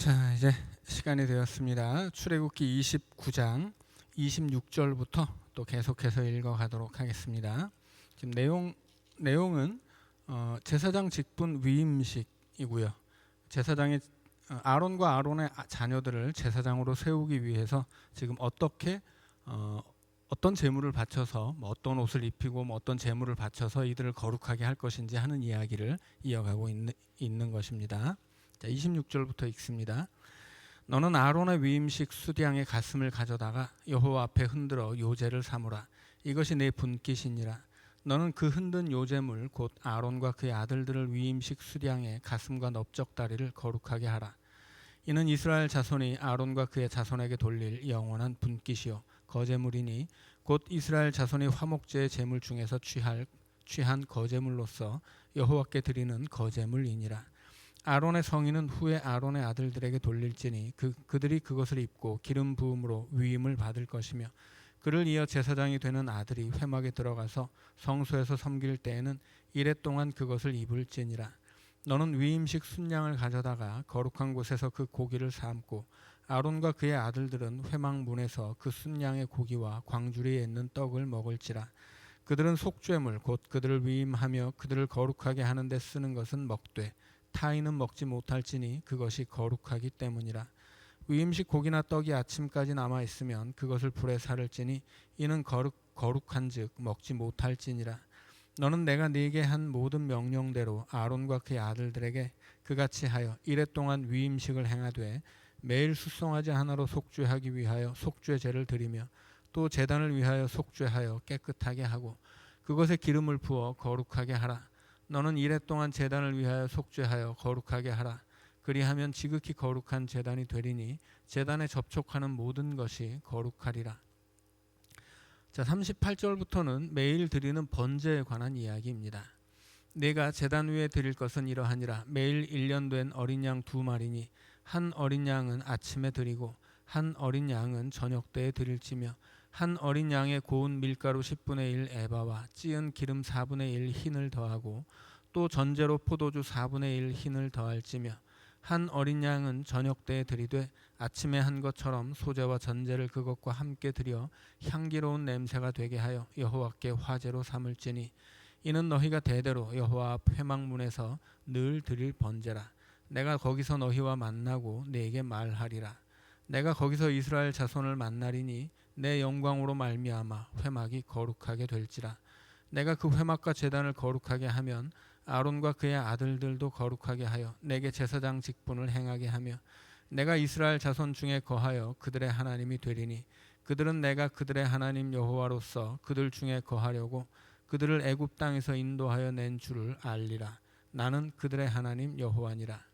자, 이제 시간이 되었습니다. 출애굽기 29장 26절부터 또 계속해서 읽어가도록 하겠습니다. 지금 내용은 제사장 직분 위임식이고요. 제사장이 아론과 아론의 자녀들을 제사장으로 세우기 위해서 지금 어떻게 어떤 제물을 바쳐서 어떤 옷을 입히고 어떤 제물을 바쳐서 이들을 거룩하게 할 것인지 하는 이야기를 이어가고 있는 것입니다. 자, 26절부터 읽습니다. 너는 아론의 위임식 수량의 가슴을 가져다가 여호와 앞에 흔들어 요제를 삼으라. 이것이 내 분깃이니라. 너는 그 흔든 요제물 곧 아론과 그의 아들들을 위임식 수량의 가슴과 넓적다리를 거룩하게 하라. 이는 이스라엘 자손이 아론과 그의 자손에게 돌릴 영원한 분깃이요 거제물이니 곧 이스라엘 자손이 화목제의 제물 중에서 취한 거제물로서 여호와께 드리는 거제물이니라. 아론의 성인은 후에 아론의 아들들에게 돌릴지니 그들이 그것을 입고 기름 부음으로 위임을 받을 것이며 그를 이어 제사장이 되는 아들이 회막에 들어가서 성소에서 섬길 때에는 이레 동안 그것을 입을지니라. 너는 위임식 순양을 가져다가 거룩한 곳에서 그 고기를 삶고 아론과 그의 아들들은 회막 문에서 그 순양의 고기와 광주리에 있는 떡을 먹을지라. 그들은 속죄물 곧 그들을 위임하며 그들을 거룩하게 하는 데 쓰는 것은 먹되 타인은 먹지 못할지니 그것이 거룩하기 때문이라. 위임식 고기나 떡이 아침까지 남아 있으면 그것을 불에 사를지니 이는 거룩한즉 먹지 못할지니라. 너는 내가 네게 한 모든 명령대로 아론과 그의 아들들에게 그같이 하여 이레 동안 위임식을 행하되 매일 숫송아지 하나로 속죄하기 위하여 속죄제를 드리며 또 제단을 위하여 속죄하여 깨끗하게 하고 그것에 기름을 부어 거룩하게 하라. 너는 이레 동안 제단을 위하여 속죄하여 거룩하게 하라. 그리하면 지극히 거룩한 제단이 되리니 제단에 접촉하는 모든 것이 거룩하리라. 자, 38절부터는 매일 드리는 번제에 관한 이야기입니다. 내가 제단 위에 드릴 것은 이러하니라. 매일 1년 된 어린 양 2마리니 한 어린 양은 아침에 드리고 한 어린 양은 저녁 때에 드릴지며 한 어린 양에 고운 밀가루 10분의 1 에바와 찌은 기름 4분의 1 흰을 더하고 또 전제로 포도주 4분의 1 흰을 더할지며 한 어린 양은 저녁 때에 드리되 아침에 한 것처럼 소제와 전제를 그것과 함께 드려 향기로운 냄새가 되게 하여 여호와께 화제로 삼을지니 이는 너희가 대대로 여호와 앞 회막문에서 늘 드릴 번제라. 내가 거기서 너희와 만나고 네게 말하리라. 내가 거기서 이스라엘 자손을 만나리니 내 영광으로 말미암아 회막이 거룩하게 될지라. 내가 그 회막과 제단을 거룩하게 하면 아론과 그의 아들들도 거룩하게 하여 내게 제사장 직분을 행하게 하며 내가 이스라엘 자손 중에 거하여 그들의 하나님이 되리니 그들은 내가 그들의 하나님 여호와로서 그들 중에 거하려고 그들을 애굽 땅에서 인도하여 낸 줄을 알리라. 나는 그들의 하나님 여호와니라.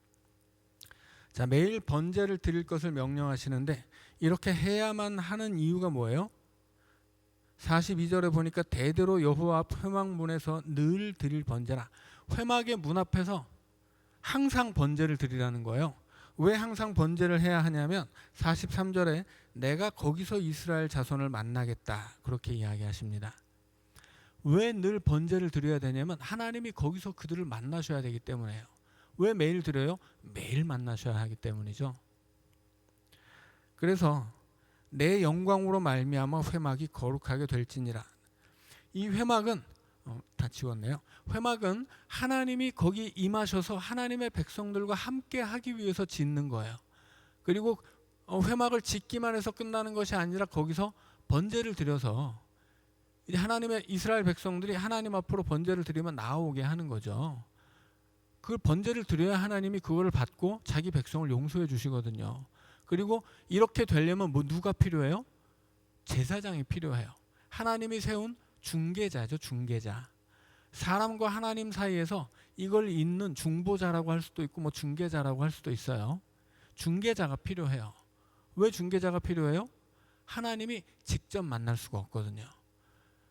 자, 매일 번제를 드릴 것을 명령하시는데 이렇게 해야만 하는 이유가 뭐예요? 42절에 보니까 대대로 여호와 앞 회막 문에서 늘 드릴 번제라. 회막의 문 앞에서 항상 번제를 드리라는 거예요. 왜 항상 번제를 해야 하냐면 43절에 내가 거기서 이스라엘 자손을 만나겠다 그렇게 이야기하십니다. 왜 늘 번제를 드려야 되냐면 하나님이 거기서 그들을 만나셔야 되기 때문에요. 왜 매일 드려요? 매일 만나셔야 하기 때문이죠. 그래서 내 영광으로 말미암아 회막이 거룩하게 될지니라. 이 회막은 다 지웠네요. 회막은 하나님이 거기 임하셔서 하나님의 백성들과 함께 하기 위해서 짓는 거예요. 그리고 회막을 짓기만 해서 끝나는 것이 아니라 거기서 번제를 드려서 하나님의 이스라엘 백성들이 하나님 앞으로 번제를 드리면 나오게 하는 거죠. 그 번제를 드려야 하나님이 그거를 받고 자기 백성을 용서해 주시거든요. 그리고 이렇게 되려면 누가 필요해요? 제사장이 필요해요. 하나님이 세운 중개자죠, 중개자. 사람과 하나님 사이에서 이걸 잇는 중보자라고 할 수도 있고 중개자라고 할 수도 있어요. 중개자가 필요해요. 왜 중개자가 필요해요? 하나님이 직접 만날 수가 없거든요.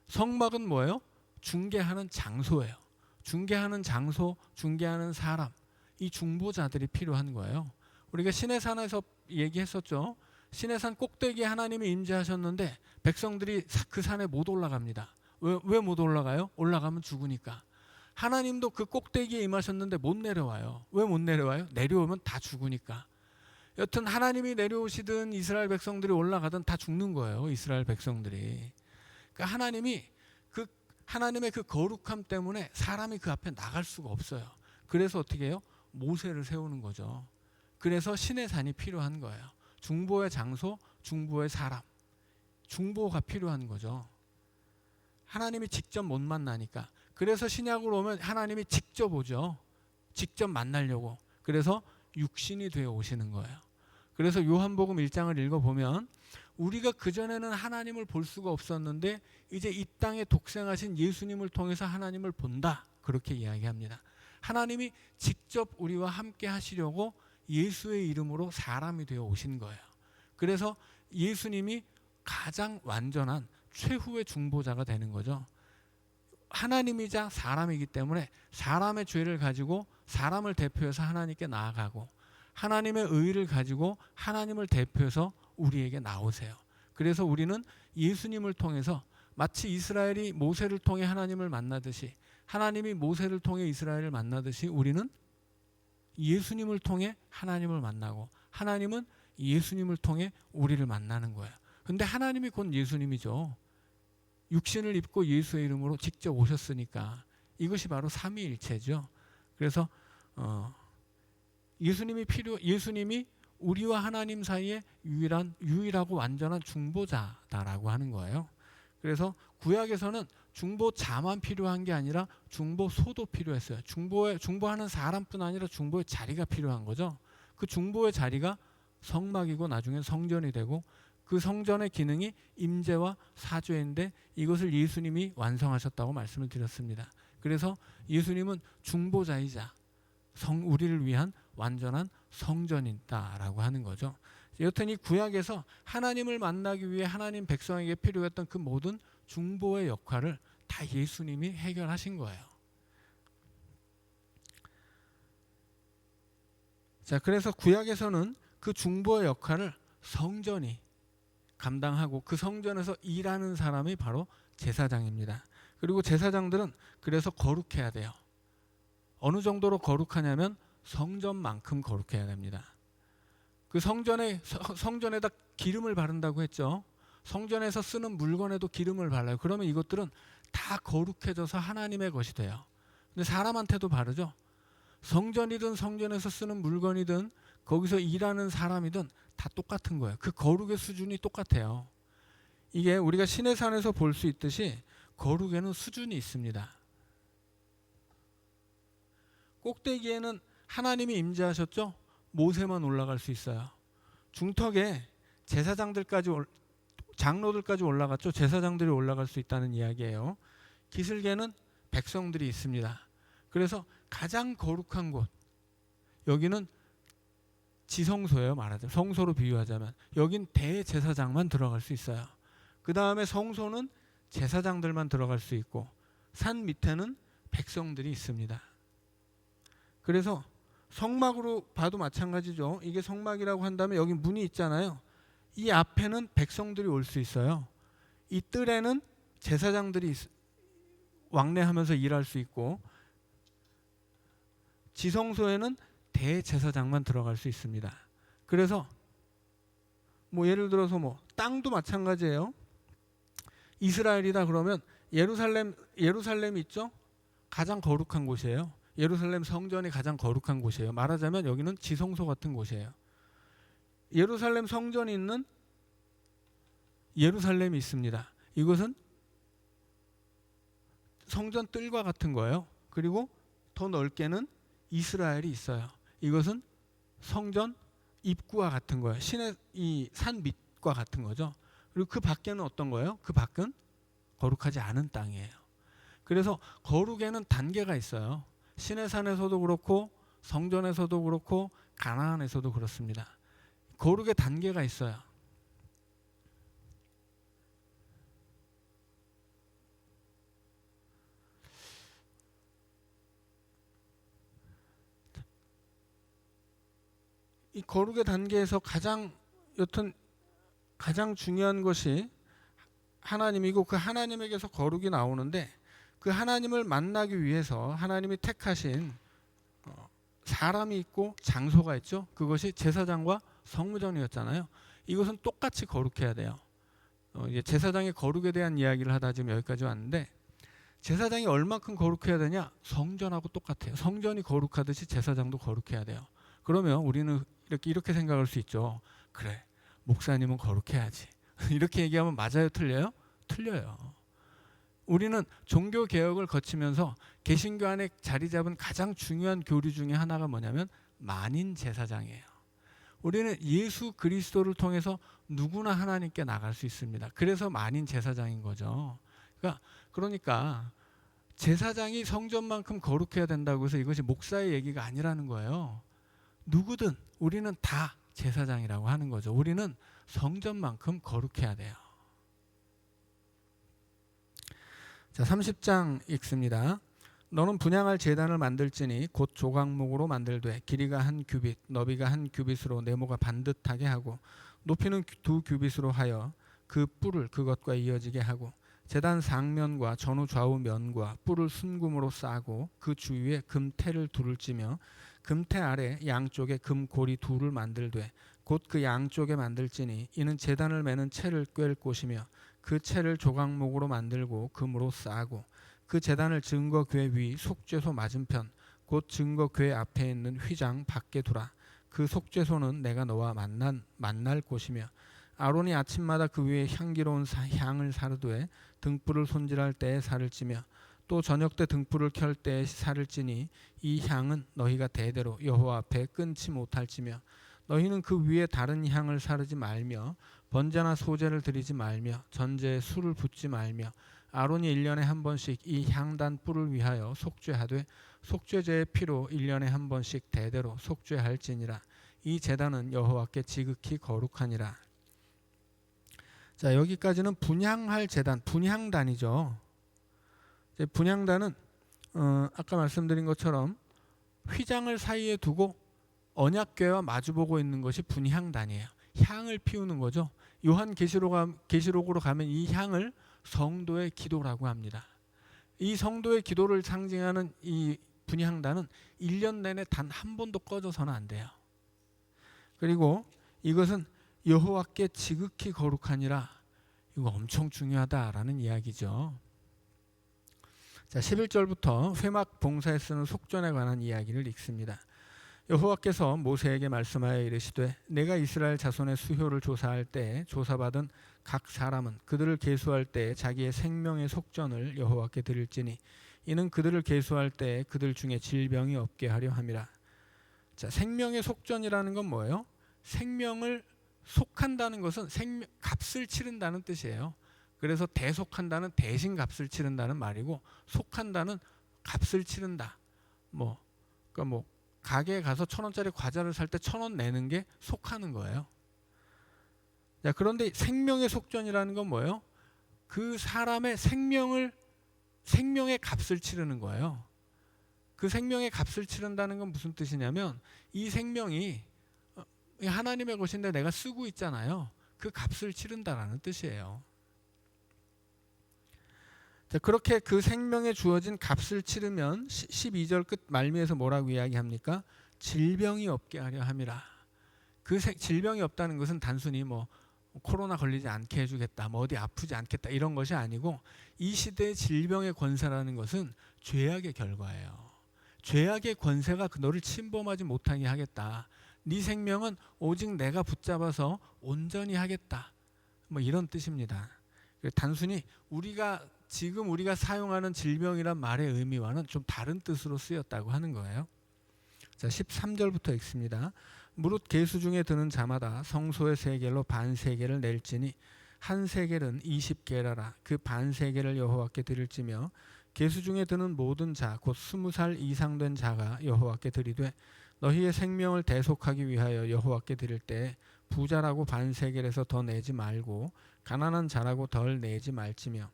성막은 뭐예요? 중개하는 장소예요. 중개하는 장소, 중개하는 사람, 이 중보자들이 필요한 거예요. 우리가 시내산에서 얘기했었죠. 시내산 꼭대기에 하나님이 임재하셨는데 백성들이 그 산에 못 올라갑니다. 왜 못 올라가요? 올라가면 죽으니까. 하나님도 그 꼭대기에 임하셨는데 못 내려와요. 왜 못 내려와요? 내려오면 다 죽으니까. 여튼 하나님이 내려오시든 이스라엘 백성들이 올라가든 다 죽는 거예요. 이스라엘 백성들이. 그러니까 하나님의 그 거룩함 때문에 사람이 그 앞에 나갈 수가 없어요. 그래서 어떻게 해요? 모세를 세우는 거죠. 그래서 신의 산이 필요한 거예요. 중보의 장소, 중보의 사람, 중보가 필요한 거죠. 하나님이 직접 못 만나니까. 그래서 신약으로 오면 하나님이 직접 오죠. 직접 만나려고. 그래서 육신이 되어 오시는 거예요. 그래서 요한복음 1장을 읽어보면 우리가 그전에는 하나님을 볼 수가 없었는데 이제 이 땅에 독생하신 예수님을 통해서 하나님을 본다. 그렇게 이야기합니다. 하나님이 직접 우리와 함께 하시려고 예수의 이름으로 사람이 되어 오신 거예요. 그래서 예수님이 가장 완전한 최후의 중보자가 되는 거죠. 하나님이자 사람이기 때문에 사람의 죄를 가지고 사람을 대표해서 하나님께 나아가고 하나님의 의를 가지고 하나님을 대표해서 우리에게 나오세요. 그래서 우리는 예수님을 통해서 마치 이스라엘이 모세를 통해 하나님을 만나듯이 하나님이 모세를 통해 이스라엘을 만나듯이 우리는 예수님을 통해 하나님을 만나고 하나님은 예수님을 통해 우리를 만나는 거예요. 근데 하나님이 곧 예수님이죠. 육신을 입고 예수의 이름으로 직접 오셨으니까 이것이 바로 삼위일체죠. 그래서 예수님이 우리와 하나님 사이에 유일하고 완전한 중보자다라고 하는 거예요. 그래서 구약에서는 중보자만 필요한 게 아니라 중보소도 필요했어요. 중보하는 사람뿐 아니라 중보의 자리가 필요한 거죠. 그 중보의 자리가 성막이고 나중에 성전이 되고 그 성전의 기능이 임재와 사죄인데 이것을 예수님이 완성하셨다고 말씀을 드렸습니다. 그래서 예수님은 중보자이자 우리를 위한 완전한 성전이다라고 하는 거죠. 여튼 이 구약에서 하나님을 만나기 위해 하나님 백성에게 필요했던 그 모든 중보의 역할을 다 예수님이 해결하신 거예요. 자, 그래서 구약에서는 그 중보의 역할을 성전이 감당하고 그 성전에서 일하는 사람이 바로 제사장입니다. 그리고 제사장들은 그래서 거룩해야 돼요. 어느 정도로 거룩하냐면 성전만큼 거룩해야 됩니다. 그 성전에다 기름을 바른다고 했죠. 성전에서 쓰는 물건에도 기름을 발라요. 그러면 이것들은 다 거룩해져서 하나님의 것이 돼요. 근데 사람한테도 바르죠. 성전이든 성전에서 쓰는 물건이든 거기서 일하는 사람이든 다 똑같은 거예요. 그 거룩의 수준이 똑같아요. 이게 우리가 신의 산에서 볼 수 있듯이 거룩에는 수준이 있습니다. 꼭대기에는 하나님이 임재하셨죠. 모세만 올라갈 수 있어요. 중턱에 장로들까지 올라갔죠. 제사장들이 올라갈 수 있다는 이야기예요. 기슭에는 백성들이 있습니다. 그래서 가장 거룩한 곳, 여기는 지성소예요. 말하자면 성소로 비유하자면 여긴 대제사장만 들어갈 수 있어요. 그 다음에 성소는 제사장들만 들어갈 수 있고 산 밑에는 백성들이 있습니다. 그래서 성막으로 봐도 마찬가지죠. 이게 성막이라고 한다면 여기 문이 있잖아요. 이 앞에는 백성들이 올 수 있어요. 이 뜰에는 제사장들이 왕래하면서 일할 수 있고 지성소에는 대제사장만 들어갈 수 있습니다. 그래서 예를 들어서 땅도 마찬가지예요. 이스라엘이다 그러면 예루살렘 있죠? 가장 거룩한 곳이에요. 예루살렘 성전이 가장 거룩한 곳이에요. 말하자면 여기는 지성소 같은 곳이에요. 예루살렘 성전이 있는 예루살렘이 있습니다. 이것은 성전 뜰과 같은 거예요. 그리고 더 넓게는 이스라엘이 있어요. 이것은 성전 입구와 같은 거예요. 신의 이 산 밑과 같은 거죠. 그리고 그 밖에는 어떤 거예요? 그 밖은 거룩하지 않은 땅이에요. 그래서 거룩에는 단계가 있어요. 신의 산에서도 그렇고 성전에서도 그렇고 가나안에서도 그렇습니다. 거룩의 단계가 있어요. 이 거룩의 단계에서 가장 중요한 것이 하나님이고 그 하나님에게서 거룩이 나오는데 그 하나님을 만나기 위해서 하나님이 택하신 사람이 있고 장소가 있죠. 그것이 제사장과 성무전이었잖아요. 이것은 똑같이 거룩해야 돼요. 이제 제사장의 거룩에 대한 이야기를 하다 지금 여기까지 왔는데, 제사장이 얼만큼 거룩해야 되냐? 성전하고 똑같아요. 성전이 거룩하듯이 제사장도 거룩해야 돼요. 그러면 우리는 이렇게 생각할 수 있죠. 그래, 목사님은 거룩해야지. 이렇게 얘기하면 맞아요, 틀려요? 틀려요. 우리는 종교 개혁을 거치면서 개신교 안에 자리 잡은 가장 중요한 교리 중에 하나가 뭐냐면 만인 제사장이에요. 우리는 예수 그리스도를 통해서 누구나 하나님께 나갈 수 있습니다. 그래서 만인 제사장인 거죠. 그러니까 제사장이 성전만큼 거룩해야 된다고 해서 이것이 목사의 얘기가 아니라는 거예요. 누구든 우리는 다 제사장이라고 하는 거죠. 우리는 성전만큼 거룩해야 돼요. 자, 30장 읽습니다. 너는 분향할 제단을 만들지니 곧 조각목으로 만들되 길이가 한 규빗, 너비가 한 규빗으로 네모가 반듯하게 하고 높이는 2규빗으로 하여 그 뿔을 그것과 이어지게 하고 제단 상면과 전후 좌우 면과 뿔을 순금으로 싸고 그 주위에 금태를 둘을 찌며 금태 아래 양쪽에 금고리 둘을 만들되 곧 그 양쪽에 만들지니 이는 제단을 매는 채를 꿰을 곳이며 그 채를 조각목으로 만들고 금으로 싸고 그 제단을 증거궤 위 속죄소 맞은편 곧 증거궤 앞에 있는 휘장 밖에 두라. 그 속죄소는 내가 너와 만날 곳이며 아론이 아침마다 그 위에 향기로운 향을 사르되 등불을 손질할 때에 살을 찌며 또 저녁 때 등불을 켤 때에 살을 찌니 이 향은 너희가 대대로 여호와 앞에 끊지 못할지며 너희는 그 위에 다른 향을 사르지 말며 번제나 소제를 드리지 말며 전제에 술을 붓지 말며 아론이 1년에 한 번씩 이 향단 뿔을 위하여 속죄하되 속죄제의 피로 1년에 한 번씩 대대로 속죄할지니라. 이 제단은 여호와께 지극히 거룩하니라. 자, 여기까지는 분향할 제단, 분향단이죠. 분향단은 아까 말씀드린 것처럼 휘장을 사이에 두고 언약궤와 마주보고 있는 것이 분향단이에요. 향을 피우는 거죠. 요한 계시록으로 가면 이 향을 성도의 기도라고 합니다. 이 성도의 기도를 상징하는 이 분향단은 1년 내내 단 한 번도 꺼져서는 안 돼요. 그리고 이것은 여호와께 지극히 거룩하니라. 이거 엄청 중요하다라는 이야기죠. 자, 11절부터 회막 봉사에 쓰는 속전에 관한 이야기를 읽습니다. 여호와께서 모세에게 말씀하여 이르시되 내가 이스라엘 자손의 수효를 조사할 때 조사받은 각 사람은 그들을 계수할 때 자기의 생명의 속전을 여호와께 드릴지니 이는 그들을 계수할 때 그들 중에 질병이 없게 하려 함이라. 자, 생명의 속전이라는 건 뭐예요? 생명을 속한다는 것은 값을 치른다는 뜻이에요. 그래서 대속한다는 대신 값을 치른다는 말이고 속한다는 값을 치른다. 그러니까 가게에 가서 1,000원짜리 과자를 살 때 1,000원 내는 게 속하는 거예요. 자, 그런데 생명의 속전이라는 건 뭐예요? 그 사람의 생명의 값을 치르는 거예요. 그 생명의 값을 치른다는 건 무슨 뜻이냐면 이 생명이 하나님의 것인데 내가 쓰고 있잖아요. 그 값을 치른다라는 뜻이에요. 자, 그렇게 그 생명에 주어진 값을 치르면 12절 끝 말미에서 뭐라고 이야기합니까? 질병이 없게 하려 함이라. 그 질병이 없다는 것은 단순히 코로나 걸리지 않게 해주겠다, 어디 아프지 않겠다 이런 것이 아니고 이 시대의 질병의 권세라는 것은 죄악의 결과예요. 죄악의 권세가 너를 침범하지 못하게 하겠다. 네 생명은 오직 내가 붙잡아서 온전히 하겠다. 이런 뜻입니다. 단순히 지금 우리가 사용하는 질병이란 말의 의미와는 좀 다른 뜻으로 쓰였다고 하는 거예요. 자, 13절부터 읽습니다. 무릇 계수 중에 드는 자마다 성소의 세겔로 반세겔을 낼지니 한 세겔은 20게라라. 그 반세겔을 여호와께 드릴지며 계수 중에 드는 모든 자 곧 20살 이상 된 자가 여호와께 드리되 너희의 생명을 대속하기 위하여 여호와께 드릴 때 부자라고 반세겔에서 더 내지 말고 가난한 자라고 덜 내지 말지며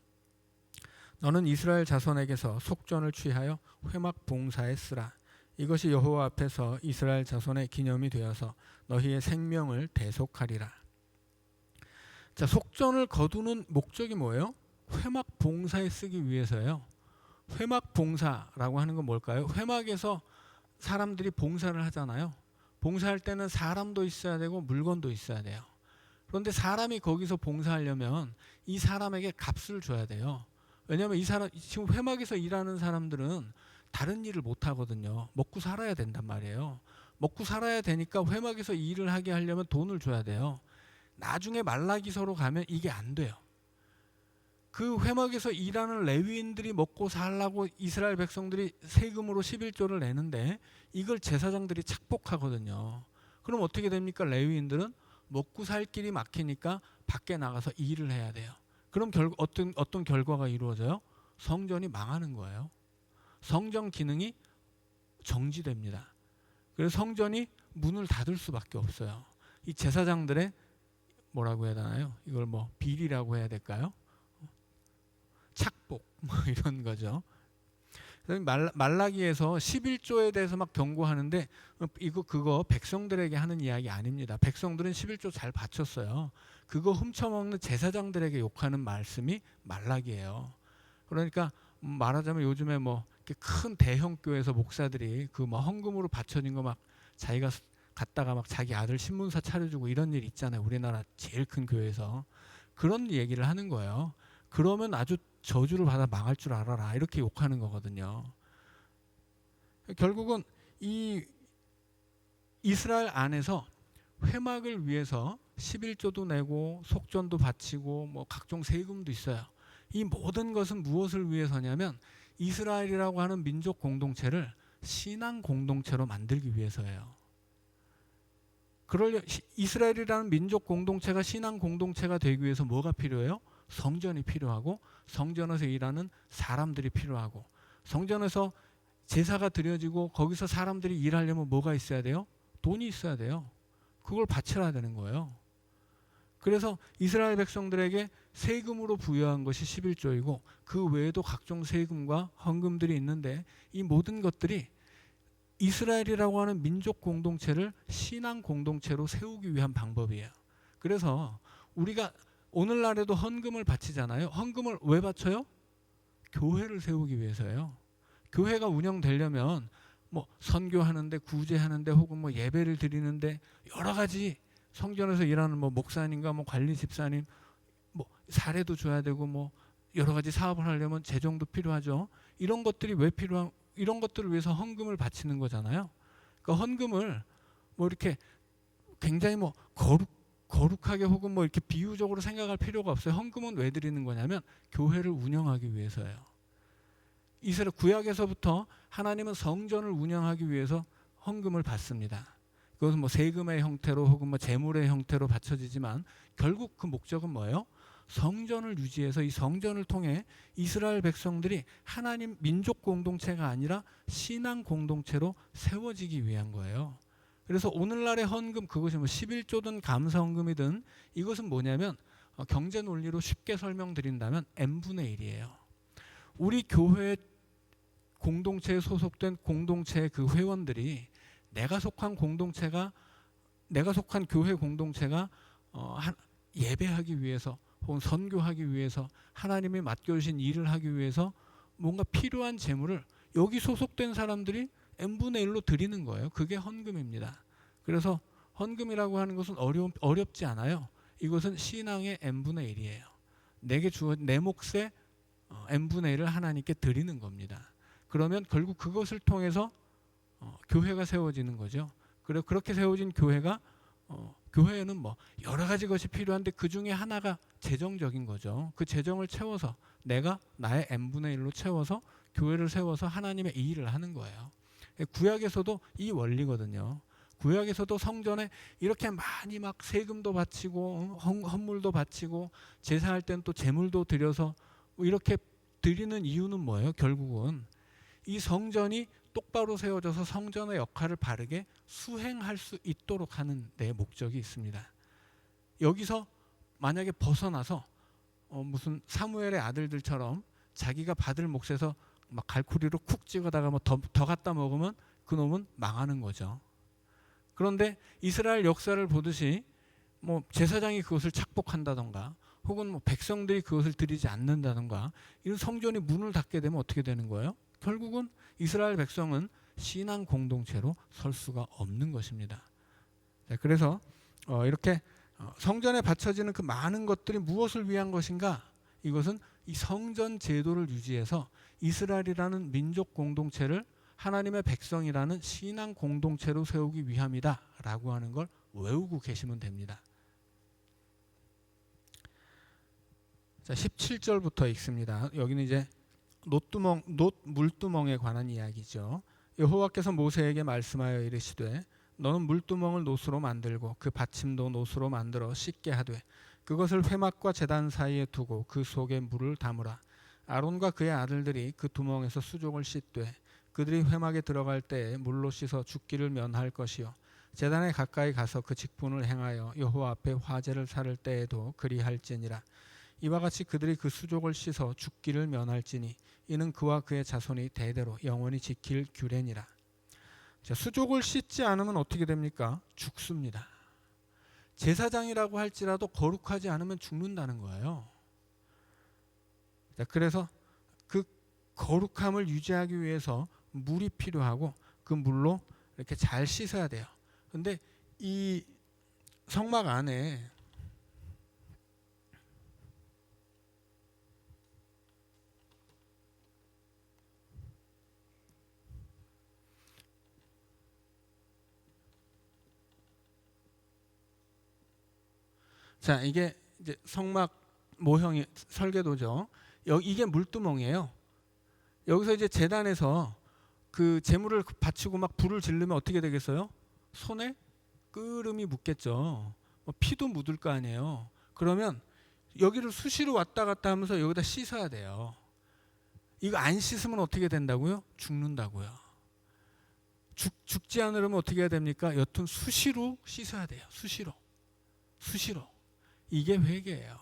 너는 이스라엘 자손에게서 속전을 취하여 회막 봉사에 쓰라. 이것이 여호와 앞에서 이스라엘 자손의 기념이 되어서 너희의 생명을 대속하리라. 자, 속전을 거두는 목적이 뭐예요? 회막 봉사에 쓰기 위해서예요. 회막 봉사라고 하는 건 뭘까요? 회막에서 사람들이 봉사를 하잖아요. 봉사할 때는 사람도 있어야 되고 물건도 있어야 돼요. 그런데 사람이 거기서 봉사하려면 이 사람에게 값을 줘야 돼요. 왜냐하면 이 사람, 지금 회막에서 일하는 사람들은 다른 일을 못 하거든요. 먹고 살아야 된단 말이에요. 먹고 살아야 되니까 회막에서 일을 하게 하려면 돈을 줘야 돼요. 나중에 말라기서로 가면 이게 안 돼요. 그 회막에서 일하는 레위인들이 먹고 살라고 이스라엘 백성들이 세금으로 11조를 내는데 이걸 제사장들이 착복하거든요. 그럼 어떻게 됩니까? 레위인들은 먹고 살 길이 막히니까 밖에 나가서 일을 해야 돼요. 그럼 어떤 결과가 이루어져요? 성전이 망하는 거예요. 성전 기능이 정지됩니다. 그래서 성전이 문을 닫을 수밖에 없어요. 이 제사장들의 뭐라고 해야 되나요? 이걸 뭐 비리라고 해야 될까요? 착복 뭐 이런 거죠. 말라기에서 11조에 대해서 막 경고하는데 그거 백성들에게 하는 이야기 아닙니다. 백성들은 11조 잘 바쳤어요. 그거 훔쳐먹는 제사장들에게 욕하는 말씀이 말라기예요. 그러니까 말하자면 요즘에 뭐 큰 대형 교회에서 목사들이 그 뭐 헌금으로 바쳐진 거 막 자기가 갖다가 막 자기 아들 신문사 차려주고 이런 일 있잖아요. 우리나라 제일 큰 교회에서 그런 얘기를 하는 거예요. 그러면 아주 저주를 받아 망할 줄 알아라 이렇게 욕하는 거거든요. 결국은 이 이스라엘 안에서 회막을 위해서 11조도 내고 속전도 바치고 뭐 각종 세금도 있어요. 이 모든 것은 무엇을 위해서냐면 이스라엘이라고 하는 민족 공동체를 신앙 공동체로 만들기 위해서예요. 이스라엘이라는 민족 공동체가 신앙 공동체가 되기 위해서 뭐가 필요해요? 성전이 필요하고 성전에서 일하는 사람들이 필요하고 성전에서 제사가 드려지고 거기서 사람들이 일하려면 뭐가 있어야 돼요? 돈이 있어야 돼요. 그걸 바쳐야 되는 거예요. 그래서 이스라엘 백성들에게 세금으로 부여한 것이 11조이고 그 외에도 각종 세금과 헌금들이 있는데 이 모든 것들이 이스라엘이라고 하는 민족 공동체를 신앙 공동체로 세우기 위한 방법이에요. 그래서 우리가 오늘날에도 헌금을 바치잖아요. 헌금을 왜 바쳐요? 교회를 세우기 위해서예요. 교회가 운영되려면 뭐 선교하는데 구제하는데 혹은 뭐 예배를 드리는데 여러 가지 성전에서 일하는 뭐 목사님과 뭐 관리 집사님 뭐 사례도 줘야 되고 뭐 여러 가지 사업을 하려면 재정도 필요하죠. 이런 것들이 왜 이런 것들을 위해서 헌금을 바치는 거잖아요. 그러니까 헌금을 뭐 이렇게 굉장히 뭐 거룩하게 혹은 뭐 이렇게 비유적으로 생각할 필요가 없어요. 헌금은 왜 드리는 거냐면 교회를 운영하기 위해서예요. 이스라엘 구약에서부터 하나님은 성전을 운영하기 위해서 헌금을 받습니다. 그것은 뭐 세금의 형태로 혹은 뭐 재물의 형태로 바쳐지지만 결국 그 목적은 뭐예요? 성전을 유지해서 이 성전을 통해 이스라엘 백성들이 하나님 민족 공동체가 아니라 신앙 공동체로 세워지기 위한 거예요. 그래서 오늘날의 헌금 그것이 뭐 11조든 감사헌금이든 이것은 뭐냐면 경제 논리로 쉽게 설명드린다면 n분의 1이에요. 우리 교회 공동체에 소속된 공동체의 그 회원들이 내가 속한 교회 공동체가 예배하기 위해서 혹은 선교하기 위해서 하나님이 맡겨주신 일을 하기 위해서 뭔가 필요한 재물을 여기 소속된 사람들이 n분의 1로 드리는 거예요. 그게 헌금입니다. 그래서 헌금이라고 하는 것은 어렵지 않아요. 이것은 신앙의 n분의 1이에요. 내게 내 몫의 n분의 1을 하나님께 드리는 겁니다. 그러면 결국 그것을 통해서 교회가 세워지는 거죠. 그렇게 세워진 교회가 교회에는 뭐 여러 가지 것이 필요한데 그 중에 하나가 재정적인 거죠. 그 재정을 채워서 내가 나의 n분의 1로 채워서 교회를 세워서 하나님의 이 일을 하는 거예요. 구약에서도 이 원리거든요. 구약에서도 성전에 이렇게 많이 막 세금도 바치고 헌물도 바치고 제사할 땐 또 제물도 드려서 이렇게 드리는 이유는 뭐예요? 결국은 이 성전이 똑바로 세워져서 성전의 역할을 바르게 수행할 수 있도록 하는 데 목적이 있습니다. 여기서 만약에 벗어나서 무슨 사무엘의 아들들처럼 자기가 받을 몫에서 막 갈고리로 쿡 찍어다가 뭐 더 갖다 먹으면 그놈은 망하는 거죠. 그런데 이스라엘 역사를 보듯이 뭐 제사장이 그것을 착복한다던가 혹은 뭐 백성들이 그것을 드리지 않는다던가 이런 성전이 문을 닫게 되면 어떻게 되는 거예요? 결국은 이스라엘 백성은 신앙 공동체로 설 수가 없는 것입니다. 그래서 이렇게 성전에 바쳐지는 그 많은 것들이 무엇을 위한 것인가? 이것은 이 성전 제도를 유지해서 이스라엘이라는 민족 공동체를 하나님의 백성이라는 신앙 공동체로 세우기 위함이다라고 하는 걸 외우고 계시면 됩니다. 자, 17절부터 읽습니다. 여기는 이제 놋 물두멍에 관한 이야기죠. 여호와께서 모세에게 말씀하여 이르시되 너는 물두멍을 놋으로 만들고 그 받침도 놋으로 만들어 씻게 하되 그것을 회막과 제단 사이에 두고 그 속에 물을 담으라. 아론과 그의 아들들이 그 두멍에서 수족을 씻되 그들이 회막에 들어갈 때에 물로 씻어 죽기를 면할 것이요 제단에 가까이 가서 그 직분을 행하여 여호와 앞에 화제를 살을 때에도 그리할지니라. 이와 같이 그들이 그 수족을 씻어 죽기를 면할지니 이는 그와 그의 자손이 대대로 영원히 지킬 규례니라. 자, 수족을 씻지 않으면 어떻게 됩니까? 죽습니다. 제사장이라고 할지라도 거룩하지 않으면 죽는다는 거예요. 자, 그래서 그 거룩함을 유지하기 위해서 물이 필요하고 그 물로 이렇게 잘 씻어야 돼요. 근데 이 성막 안에 자, 이게 이제 성막 모형의 설계도죠. 이게 물두멍이에요. 여기서 이제 제단에서 그 제물을 바치고 막 불을 지르면 어떻게 되겠어요? 손에 끓음이 묻겠죠. 피도 묻을 거 아니에요. 그러면 여기를 수시로 왔다 갔다 하면서 여기다 씻어야 돼요. 이거 안 씻으면 어떻게 된다고요? 죽는다고요. 죽지 않으려면 어떻게 해야 됩니까? 여튼 수시로 씻어야 돼요. 수시로. 이게 회개예요.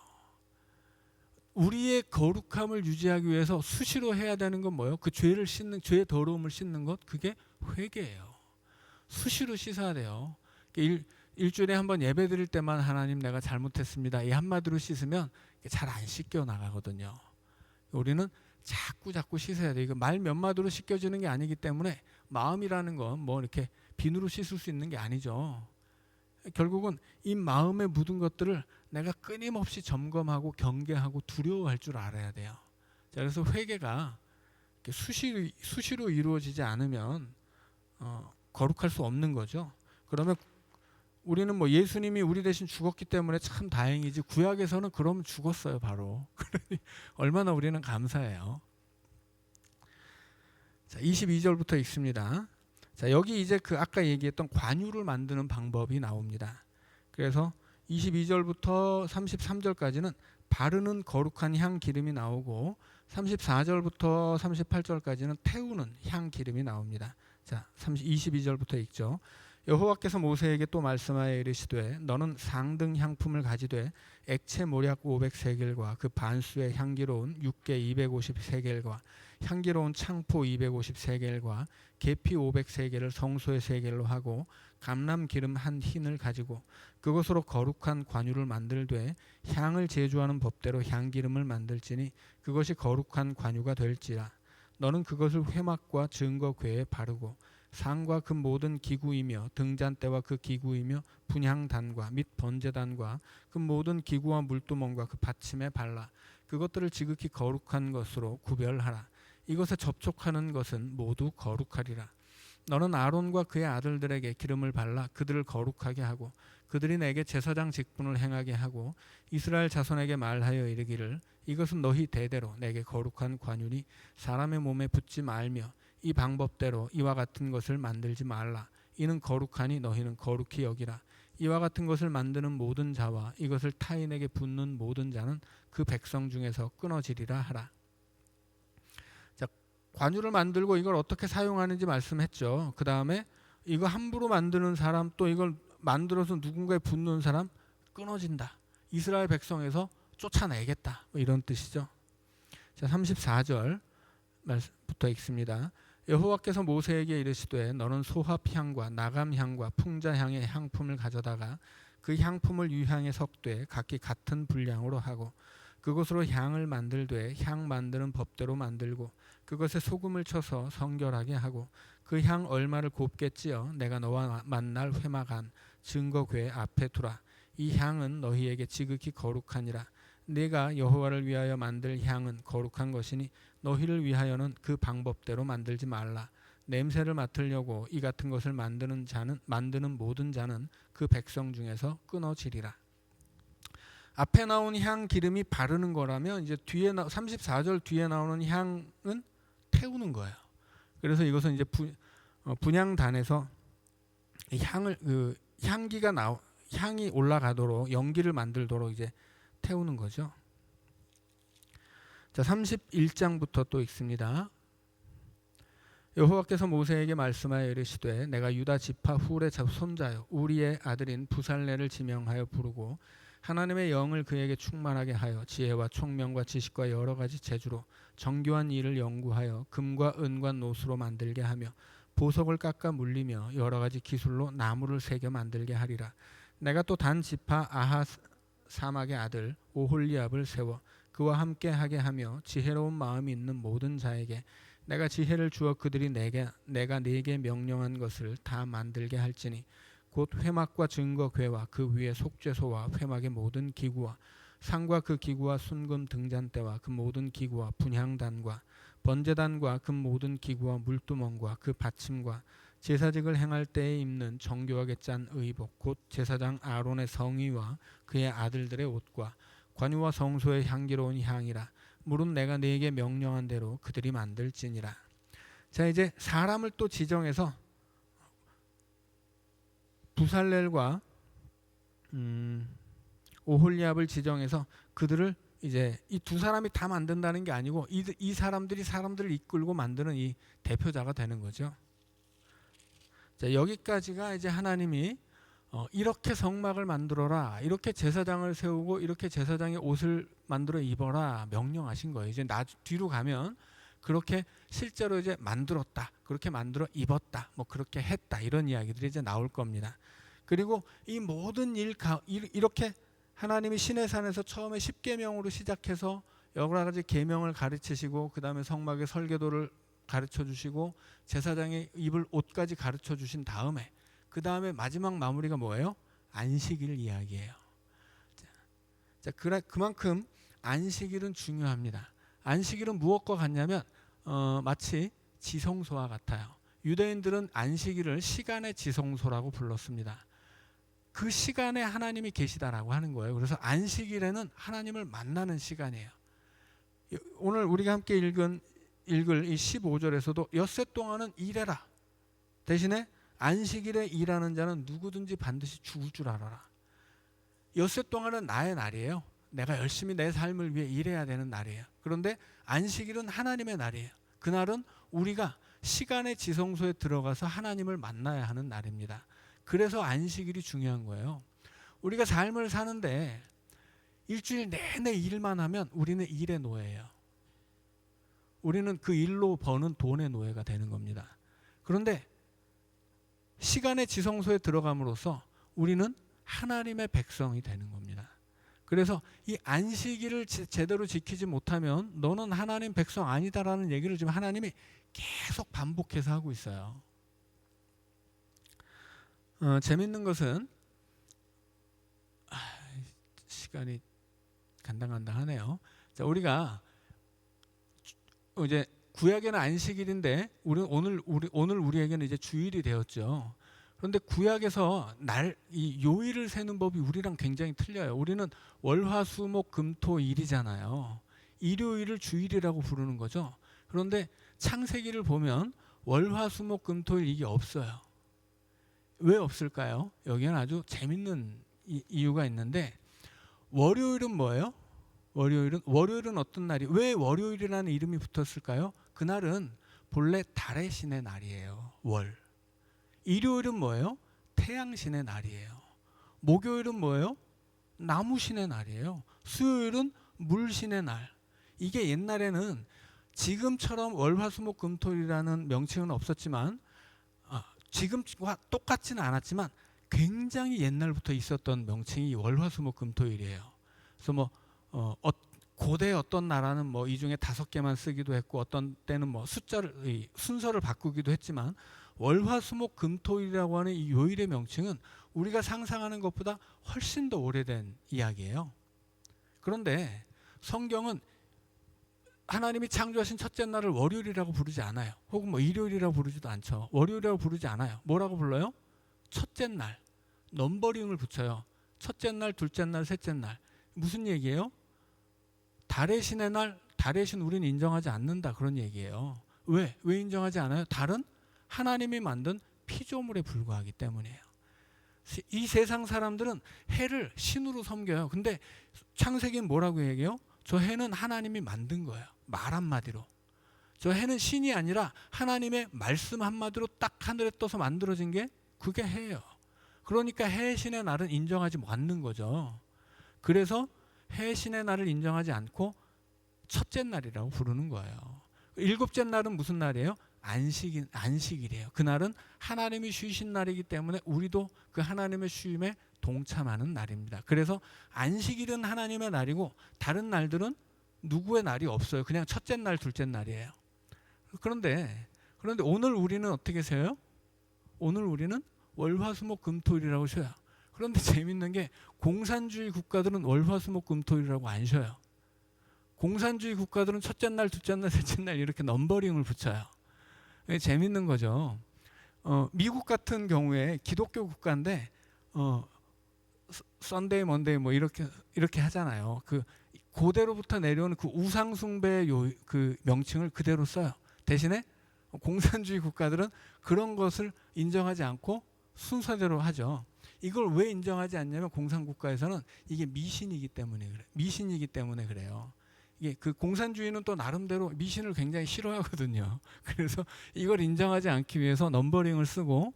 우리의 거룩함을 유지하기 위해서 수시로 해야 되는 건 뭐예요? 그 죄를 씻는, 죄의 더러움을 씻는 것, 그게 회개예요. 수시로 씻어야 돼요. 일주일에 한번 예배 드릴 때만 하나님 내가 잘못했습니다. 이 한마디로 씻으면 잘 안 씻겨 나가거든요. 우리는 자꾸 씻어야 돼요. 이거 말 몇 마디로 씻겨지는 게 아니기 때문에 마음이라는 건 뭐 이렇게 비누로 씻을 수 있는 게 아니죠. 결국은 이 마음에 묻은 것들을 내가 끊임없이 점검하고 경계하고 두려워할 줄 알아야 돼요. 자, 그래서 회개가 수시로 이루어지지 않으면 거룩할 수 없는 거죠. 그러면 우리는 뭐 예수님이 우리 대신 죽었기 때문에 참 다행이지 구약에서는 그러면 죽었어요 바로. 그러니 얼마나 우리는 감사해요. 자, 22절부터 읽습니다. 자, 여기 이제 그 아까 얘기했던 관유를 만드는 방법이 나옵니다. 그래서 22절부터 33절까지는 바르는 거룩한 향 기름이 나오고 34절부터 38절까지는 태우는 향 기름이 나옵니다. 자, 22절부터 읽죠. 여호와께서 모세에게 또 말씀하여 이르시되 너는 상등 향품을 가지되 액체 모략 500세겔과 그 반수의 향기로운 육개 250세겔과 향기로운 창포 250세겔과 계피 500세겔을 성소의 세겔로 하고 감람 기름 한 흰을 가지고 그것으로 거룩한 관유를 만들되 향을 제조하는 법대로 향기름을 만들지니 그것이 거룩한 관유가 될지라. 너는 그것을 회막과 증거궤에 바르고 상과 그 모든 기구이며 등잔대와 그 기구이며 분향단과 및 번제단과 그 모든 기구와 물두멍과 그 받침에 발라 그것들을 지극히 거룩한 것으로 구별하라. 이것에 접촉하는 것은 모두 거룩하리라. 너는 아론과 그의 아들들에게 기름을 발라 그들을 거룩하게 하고 그들이 내게 제사장 직분을 행하게 하고 이스라엘 자손에게 말하여 이르기를 이것은 너희 대대로 내게 거룩한 관유니 사람의 몸에 붙지 말며 이 방법대로 이와 같은 것을 만들지 말라. 이는 거룩하니 너희는 거룩히 여기라. 이와 같은 것을 만드는 모든 자와 이것을 타인에게 붓는 모든 자는 그 백성 중에서 끊어지리라 하라. 자, 관유를 만들고 이걸 어떻게 사용하는지 말씀했죠. 그 다음에 이거 함부로 만드는 사람 또 이걸 만들어서 누군가에 붓는 사람 끊어진다. 이스라엘 백성에서 쫓아내겠다. 뭐 이런 뜻이죠. 자, 34절 말씀부터 읽습니다. 여호와께서 모세에게 이르시되 너는 소합향과 나감향과 풍자향의 향품을 가져다가 그 향품을 유향에 섞되 각기 같은 분량으로 하고 그것으로 향을 만들되 향 만드는 법대로 만들고 그것에 소금을 쳐서 성결하게 하고 그 향 얼마를 곱게 찌어 내가 너와 만날 회막 안 증거궤 앞에 두라. 이 향은 너희에게 지극히 거룩하니라. 내가 여호와를 위하여 만들 향은 거룩한 것이니 너희를 위하여는 그 방법대로 만들지 말라. 냄새를 맡으려고 이 같은 것을 만드는 모든 자는 그 백성 중에서 끊어지리라. 앞에 나온 향 기름이 바르는 거라면 이제 뒤에 34절 뒤에 나오는 향은 태우는 거예요. 그래서 이것은 이제 분향단에서 향이 올라가도록 연기를 만들도록 이제 태우는 거죠. 자, 31장부터 또 읽습니다. 여호와께서 모세에게 말씀하여 이르시되 내가 유다 지파 훌의 손자요 우리의 아들인 부살레를 지명하여 부르고 하나님의 영을 그에게 충만하게 하여 지혜와 총명과 지식과 여러 가지 재주로 정교한 일을 연구하여 금과 은과 노수로 만들게 하며 보석을 깎아 물리며 여러 가지 기술로 나무를 새겨 만들게 하리라. 내가 또 단 지파 아하사막의 아들 오홀리압을 세워 그와 함께 하게 하며 지혜로운 마음이 있는 모든 자에게 내가 지혜를 주어 그들이 내가 네게 명령한 것을 다 만들게 할지니 곧 회막과 증거궤와 그 위에 속죄소와 회막의 모든 기구와 상과 그 기구와 순금 등잔대와 그 모든 기구와 분향단과 번제단과 그 모든 기구와 물두멍과 그 받침과 제사직을 행할 때에 입는 정교하게 짠 의복 곧 제사장 아론의 성의와 그의 아들들의 옷과 관유와 성소의 향기로운 향이라. 물은 내가 네게 명령한 대로 그들이 만들지니라. 자, 이제 사람을 또 지정해서 부살렐과 오홀리압을 지정해서 그들을 이제 이 두 사람이 다 만든다는 게 아니고 이 사람들이 사람들을 이끌고 만드는 이 대표자가 되는 거죠. 자, 여기까지가 이제 하나님이 이렇게 성막을 만들어라, 이렇게 제사장을 세우고 이렇게 제사장의 옷을 만들어 입어라 명령하신 거예요. 이제 뒤로 가면 그렇게 실제로 이제 만들었다, 그렇게 만들어 입었다, 뭐 그렇게 했다 이런 이야기들이 이제 나올 겁니다. 그리고 이 모든 이렇게 하나님이 시내산에서 처음에 10계명으로 시작해서 여러 가지 계명을 가르치시고 그 다음에 성막의 설계도를 가르쳐 주시고 제사장의 입을 옷까지 가르쳐 주신 다음에 그 다음에 마지막 마무리가 뭐예요? 안식일 이야기예요. 자, 그만큼 안식일은 중요합니다. 안식일은 무엇과 같냐면 마치 지성소와 같아요. 유대인들은 안식일을 시간의 지성소라고 불렀습니다. 그 시간에 하나님이 계시다라고 하는 거예요. 그래서 안식일에는 하나님을 만나는 시간이에요. 오늘 우리가 함께 읽을 이 15절에서도 엿새 동안은 일해라. 대신에 안식일에 일하는 자는 누구든지 반드시 죽을 줄 알아라. 엿새 동안은 나의 날이에요. 내가 열심히 내 삶을 위해 일해야 되는 날이에요. 그런데 안식일은 하나님의 날이에요. 그날은 우리가 시간의 지성소에 들어가서 하나님을 만나야 하는 날입니다. 그래서 안식일이 중요한 거예요. 우리가 삶을 사는데 일주일 내내 일만 하면 우리는 일의 노예예요. 우리는 그 일로 버는 돈의 노예가 되는 겁니다. 그런데 시간의 지성소에 들어감으로써 우리는 하나님의 백성이 되는 겁니다. 그래서 이 안식일을 제대로 지키지 못하면 너는 하나님 백성 아니다라는 얘기를 지금 하나님이 계속 반복해서 하고 있어요. 재밌는 것은 시간이 간당간당하네요. 자, 우리가 이제 구약에는 안식일인데 오늘 우리에게는 이제 주일이 되었죠. 그런데 구약에서 이 요일을 세는 법이 우리랑 굉장히 틀려요. 우리는 월화수목금토일이잖아요. 일요일을 주일이라고 부르는 거죠. 그런데 창세기를 보면 월화수목금토일 이게 없어요. 왜 없을까요? 여기는 아주 재밌는 이유가 있는데 월요일은 뭐예요? 월요일은 어떤 날이? 왜 월요일이라는 이름이 붙었을까요? 그날은 본래 달의 신의 날이에요. 월. 일요일은 뭐예요? 태양신의 날이에요. 목요일은 뭐예요? 나무신의 날이에요. 수요일은 물신의 날. 이게 옛날에는 지금처럼 월화수목금토일이라는 명칭은 없었지만 지금과 똑같지는 않았지만 굉장히 옛날부터 있었던 명칭이 월화수목금토일이에요. 그래서 고대 어떤 나라는 이 중에 5개만 쓰기도 했고 어떤 때는 순서를 바꾸기도 했지만 월화수목금토일이라고 하는 이 요일의 명칭은 우리가 상상하는 것보다 훨씬 더 오래된 이야기예요. 그런데 성경은 하나님이 창조하신 첫째 날을 월요일이라고 부르지 않아요. 혹은 뭐 일요일이라고 부르지도 않죠. 월요일이라고 부르지 않아요. 뭐라고 불러요? 첫째 날. 넘버링을 붙여요. 첫째 날, 둘째 날, 셋째 날. 무슨 얘기예요? 달의 신의 날, 달의 신 우리는 인정하지 않는다, 그런 얘기예요. 왜 인정하지 않아요? 달은 하나님이 만든 피조물에 불과하기 때문이에요. 이 세상 사람들은 해를 신으로 섬겨요. 근데 창세기는 뭐라고 얘기해요? 저 해는 하나님이 만든 거예요. 말 한마디로. 저 해는 신이 아니라 하나님의 말씀 한마디로 딱 하늘에 떠서 만들어진 게 그게 해예요. 그러니까 해 신의 날은 인정하지 않는 거죠. 그래서 해 신의 날을 인정하지 않고 첫째 날이라고 부르는 거예요. 일곱째 날은 무슨 날이에요? 안식일이에요. 그날은 하나님이 쉬신 날이기 때문에 우리도 그 하나님의 쉼에 동참하는 날입니다. 그래서 안식일은 하나님의 날이고 다른 날들은 누구의 날이 없어요. 그냥 첫째 날, 둘째 날이에요. 그런데 오늘 우리는 어떻게 쉬어요? 오늘 우리는 월화수목금토일이라고 쉬어요. 그런데 재밌는 게 공산주의 국가들은 월화수목금토일이라고 안 쉬어요. 공산주의 국가들은 첫째 날, 둘째 날, 셋째 날 이렇게 넘버링을 붙여요. 재밌는 거죠. 미국 같은 경우에 기독교 국가인데 썬데이, 먼데이 뭐 이렇게 하잖아요. 그 고대로부터 내려오는 그 우상 숭배의 그 명칭을 그대로 써요. 대신에 공산주의 국가들은 그런 것을 인정하지 않고 순서대로 하죠. 이걸 왜 인정하지 않냐면 공산국가에서는 이게 미신이기 때문에 그래요. 이게 그 공산주의는 또 나름대로 미신을 굉장히 싫어하거든요. 그래서 이걸 인정하지 않기 위해서 넘버링을 쓰고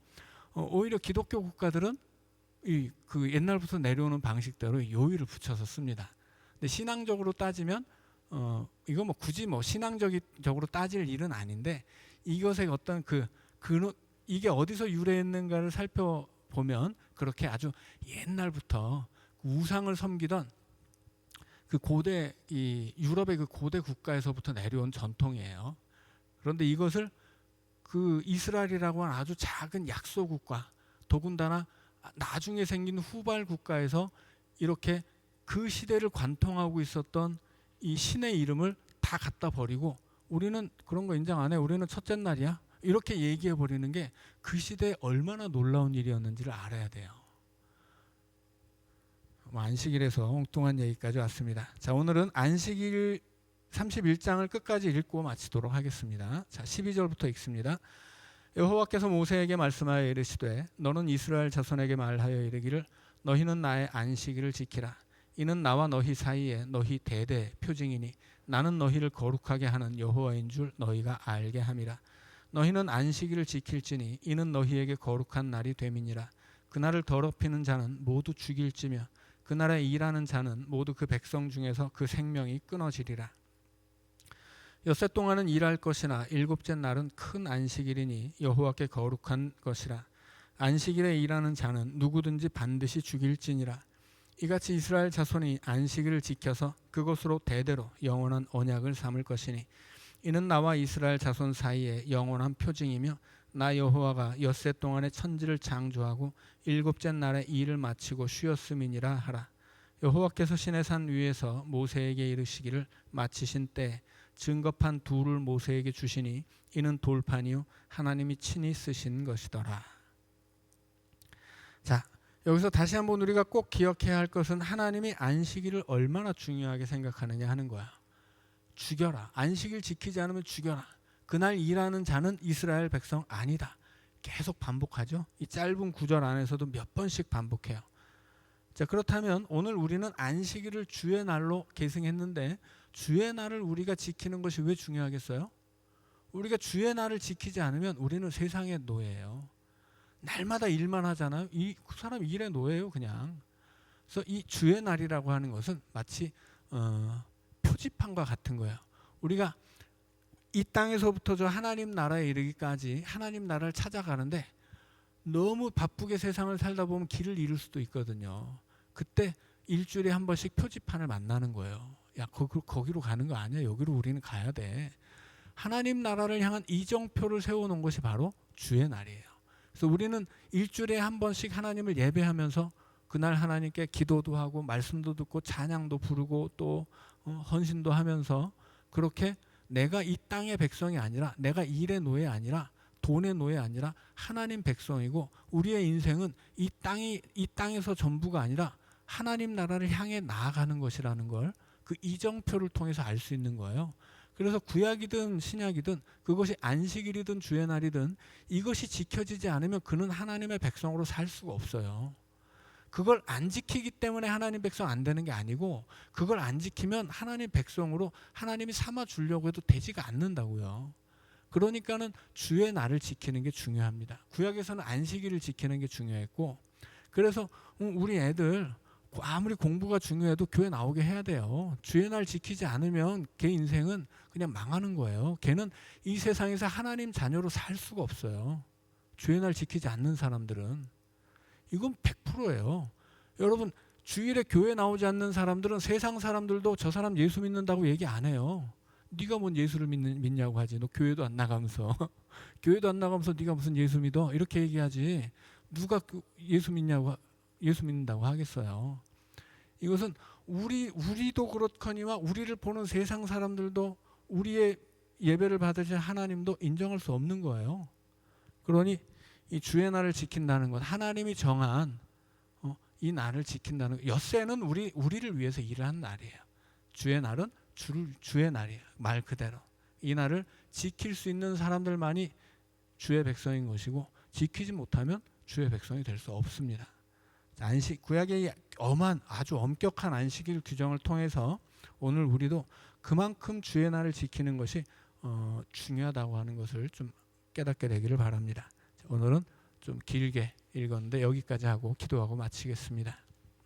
오히려 기독교 국가들은 그 옛날부터 내려오는 방식대로 요일을 붙여서 씁니다. 근데 신앙적으로 따지면 이거 뭐 굳이 뭐 신앙적으로 따질 일은 아닌데 이것의 어떤 이게 어디서 유래했는가를 살펴보면 그렇게 아주 옛날부터 우상을 섬기던 그 고대 유럽의 그 고대 국가에서부터 내려온 전통이에요. 그런데 이것을 그 이스라엘이라고 하는 아주 작은 약소 국가, 더군다나 나중에 생긴 후발 국가에서 이렇게 그 시대를 관통하고 있었던 이 신의 이름을 다 갖다 버리고 우리는 그런 거 인정 안 해. 우리는 첫째 날이야. 이렇게 얘기해 버리는 게 그 시대에 얼마나 놀라운 일이었는지를 알아야 돼요. 안식일에서 엉뚱한 얘기까지 왔습니다. 자, 오늘은 안식일 31장을 끝까지 읽고 마치도록 하겠습니다. 자, 12절부터 읽습니다. 여호와께서 모세에게 말씀하여 이르시되 너는 이스라엘 자손에게 말하여 이르기를 너희는 나의 안식일을 지키라. 이는 나와 너희 사이에 너희 대대 표징이니 나는 너희를 거룩하게 하는 여호와인 줄 너희가 알게 함이라. 너희는 안식일을 지킬지니 이는 너희에게 거룩한 날이 됨이니라. 그날을 더럽히는 자는 모두 죽일지며 그날에 일하는 자는 모두 그 백성 중에서 그 생명이 끊어지리라. 엿새 동안은 일할 것이나 일곱째 날은 큰 안식일이니 여호와께 거룩한 것이라. 안식일에 일하는 자는 누구든지 반드시 죽일지니라. 이같이 이스라엘 자손이 안식일을 지켜서 그것으로 대대로 영원한 언약을 삼을 것이니 이는 나와 이스라엘 자손 사이에 영원한 표징이며 나 여호와가 엿새 동안에 천지를 창조하고 일곱째 날에 일을 마치고 쉬었음이니라 하라. 여호와께서 시내산 위에서 모세에게 이르시기를 마치신 때 증거판 둘을 모세에게 주시니 이는 돌판이요 하나님이 친히 쓰신 것이더라. 자, 여기서 다시 한번 우리가 꼭 기억해야 할 것은 하나님이 안식일을 얼마나 중요하게 생각하느냐 하는 거야. 죽여라. 안식일 지키지 않으면 죽여라. 그날 일하는 자는 이스라엘 백성 아니다. 계속 반복하죠. 이 짧은 구절 안에서도 몇 번씩 반복해요. 자, 그렇다면 오늘 우리는 안식일을 주의 날로 계승했는데 주의 날을 우리가 지키는 것이 왜 중요하겠어요? 우리가 주의 날을 지키지 않으면 우리는 세상의 노예예요. 날마다 일만 하잖아요. 그 사람 일의 노예예요, 그냥. 그래서 이 주의 날이라고 하는 것은 마치 표지판과 같은 거예요. 우리가 이 땅에서부터 저 하나님 나라에 이르기까지 하나님 나라를 찾아가는데 너무 바쁘게 세상을 살다 보면 길을 잃을 수도 있거든요. 그때 일주일에 한 번씩 표지판을 만나는 거예요. 야, 거기로 가는 거 아니야. 여기로 우리는 가야 돼. 하나님 나라를 향한 이정표를 세워놓은 것이 바로 주의 날이에요. 그래서 우리는 일주일에 한 번씩 하나님을 예배하면서 그날 하나님께 기도도 하고 말씀도 듣고 찬양도 부르고 또 헌신도 하면서 그렇게 내가 이 땅의 백성이 아니라 내가 일의 노예 아니라 돈의 노예 아니라 하나님 백성이고 우리의 인생은 이 땅에서 전부가 아니라 하나님 나라를 향해 나아가는 것이라는 걸 그 이정표를 통해서 알 수 있는 거예요. 그래서 구약이든 신약이든 그것이 안식일이든 주의 날이든 이것이 지켜지지 않으면 그는 하나님의 백성으로 살 수가 없어요. 그걸 안 지키기 때문에 하나님 백성 안 되는 게 아니고 그걸 안 지키면 하나님 백성으로 하나님이 삼아 주려고 해도 되지가 않는다고요. 그러니까는 주의 날을 지키는 게 중요합니다. 구약에서는 안식일을 지키는 게 중요했고 그래서 우리 애들 아무리 공부가 중요해도 교회 나오게 해야 돼요. 주의 날 지키지 않으면 걔 인생은 그냥 망하는 거예요. 걔는 이 세상에서 하나님 자녀로 살 수가 없어요. 주의 날 지키지 않는 사람들은. 이건 100%예요. 여러분 주일에 교회 나오지 않는 사람들은 세상 사람들도 저 사람 예수 믿는다고 얘기 안 해요. 네가 뭔 예수를 믿냐고 하지. 너 교회도 안 나가면서 교회도 안 나가면서 네가 무슨 예수 믿어? 이렇게 얘기하지. 누가 예수 믿는다고 하겠어요. 이것은 우리도 그렇거니와 우리를 보는 세상 사람들도 우리의 예배를 받으신 하나님도 인정할 수 없는 거예요. 그러니 이 주의 날을 지킨다는 것, 하나님이 정한 이 날을 지킨다는 것, 엿새는 우리를 위해서 일을 하는 날이에요. 주의 날은 주의 날이에요. 말 그대로 이 날을 지킬 수 있는 사람들만이 주의 백성인 것이고 지키지 못하면 주의 백성이 될 수 없습니다. 구약의 아주 엄격한 안식일 규정을 통해서 오늘 우리도 그만큼 주의 날을 지키는 것이 중요하다고 하는 것을 좀 깨닫게 되기를 바랍니다. 오늘은 좀 길게 읽었는데 여기까지 하고 기도하고 마치겠습니다.